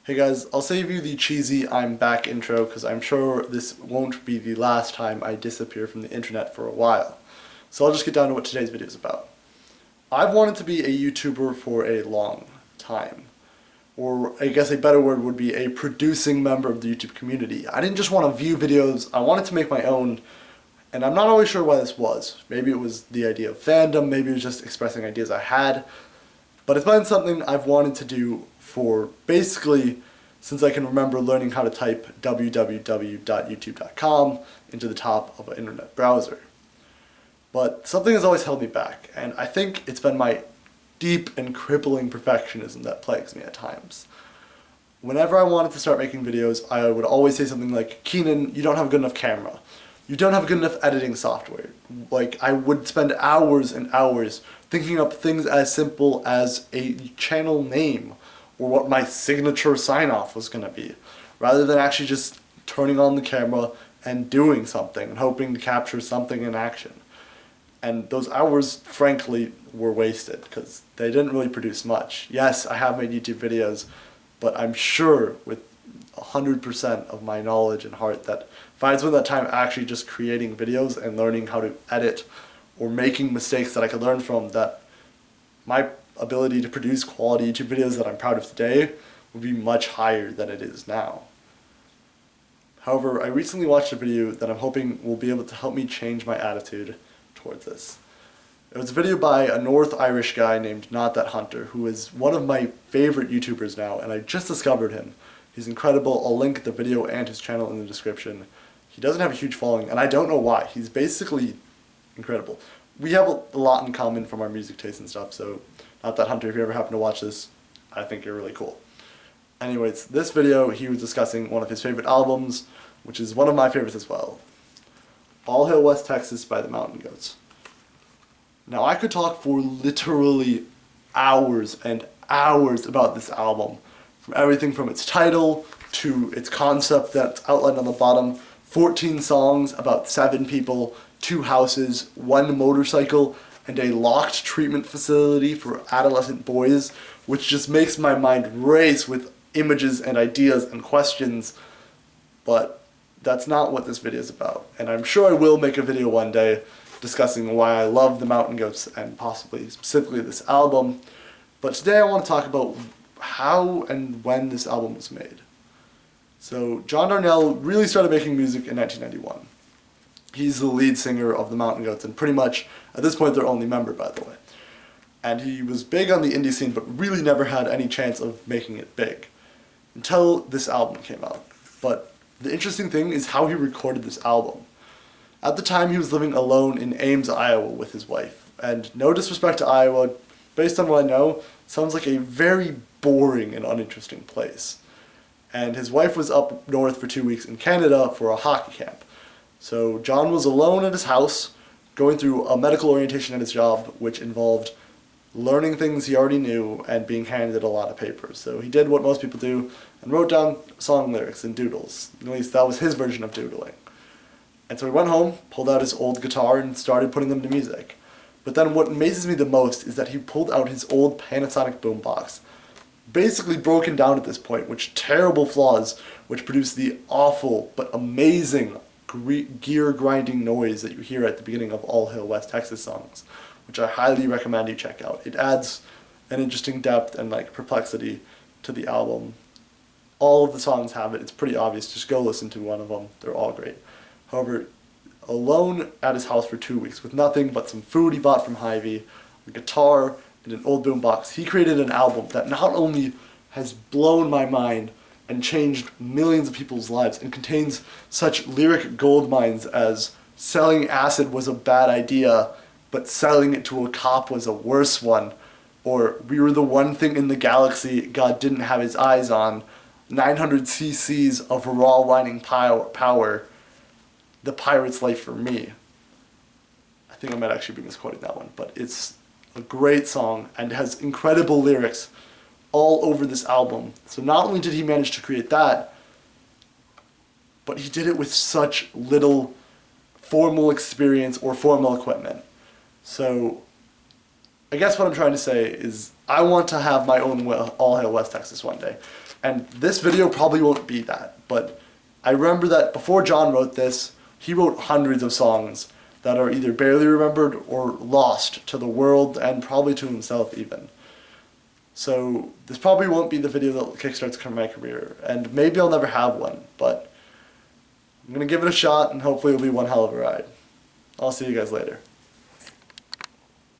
Hey guys, I'll save you the cheesy I'm back intro because I'm sure this won't be the last time I disappear from the internet for a while. So I'll just get down to what today's video is about. I've wanted to be a YouTuber for a long time. Or I guess a better word would be a producing member of the YouTube community. I didn't just want to view videos, I wanted to make my own, and I'm not always sure why this was. Maybe it was the idea of fandom, maybe it was just expressing ideas I had. But it's been something I've wanted to do for basically since I can remember learning how to type www.youtube.com into the top of an internet browser. But something has always held me back, and I think it's been my deep and crippling perfectionism that plagues me at times. Whenever I wanted to start making videos, I would always say something like, Keenan, you don't have a good enough camera. You don't have good enough editing software. Like, I would spend hours and hours thinking up things as simple as a channel name or what my signature sign-off was going to be, rather than actually just turning on the camera and doing something and hoping to capture something in action. And those hours, frankly, were wasted because they didn't really produce much. Yes, I have made YouTube videos, but I'm sure with 100% of my knowledge and heart that if I had spent that time actually just creating videos and learning how to edit or making mistakes that I could learn from, that my ability to produce quality YouTube videos that I'm proud of today would be much higher than it is now. However, I recently watched a video that I'm hoping will be able to help me change my attitude towards this. It was a video by a North Irish guy named Not That Hunter, who is one of my favorite YouTubers now, and I just discovered him. He's incredible. I'll link the video and his channel in the description. He doesn't have a huge following, and I don't know why. He's basically incredible. We have a lot in common from our music taste and stuff, so Not That Hunter, if you ever happen to watch this, I think you're really cool. Anyways, this video, he was discussing one of his favorite albums, which is one of my favorites as well. All Hail West Texas by the Mountain Goats. Now, I could talk for literally hours and hours about this album, from everything from its title to its concept that's outlined on the bottom, 14 songs about 7 people, 2 houses, 1 motorcycle, and a locked treatment facility for adolescent boys, which just makes my mind race with images and ideas and questions. But that's not what this video is about, and I'm sure I will make a video one day discussing why I love the Mountain Goats and possibly specifically this album. But today I want to talk about how and when this album was made. So John Darnielle really started making music in 1991. He's the lead singer of the Mountain Goats, and pretty much, at this point, their only member, by the way. And he was big on the indie scene, but really never had any chance of making it big until this album came out. But the interesting thing is how he recorded this album. At the time, he was living alone in Ames, Iowa with his wife. And no disrespect to Iowa, based on what I know, sounds like a very boring and uninteresting place. And his wife was up north for 2 weeks in Canada for a hockey camp. So John was alone at his house, going through a medical orientation at his job, which involved learning things he already knew and being handed a lot of papers. So he did what most people do and wrote down song lyrics in doodles. At least that was his version of doodling. And so he went home, pulled out his old guitar, and started putting them to music. But then what amazes me the most is that he pulled out his old Panasonic boombox, basically broken down at this point, with terrible flaws, which produced the awful but amazing gear grinding noise that you hear at the beginning of All Hail West Texas songs, which I highly recommend you check out. It adds an interesting depth and perplexity to the album. All of the songs have it. It's pretty obvious. Just go listen to one of them. They're all great. However, alone at his house for 2 weeks with nothing but some food he bought from Hy-Vee, a guitar, and an old boombox, he created an album that not only has blown my mind and changed millions of people's lives and contains such lyric gold mines as selling acid was a bad idea, but selling it to a cop was a worse one, or we were the one thing in the galaxy God didn't have his eyes on, 900 cc's of raw whining power, the pirate's life for me. I think I might actually be misquoting that one, but it's a great song and has incredible lyrics all over this album. So not only did he manage to create that, but he did it with such little formal experience or formal equipment. So I guess what I'm trying to say is I want to have my own All Hail West Texas one day. And this video probably won't be that, but I remember that before John wrote this, he wrote hundreds of songs that are either barely remembered or lost to the world and probably to himself even. So this probably won't be the video that kickstarts my career, and maybe I'll never have one, but I'm going to give it a shot and hopefully it'll be one hell of a ride. I'll see you guys later.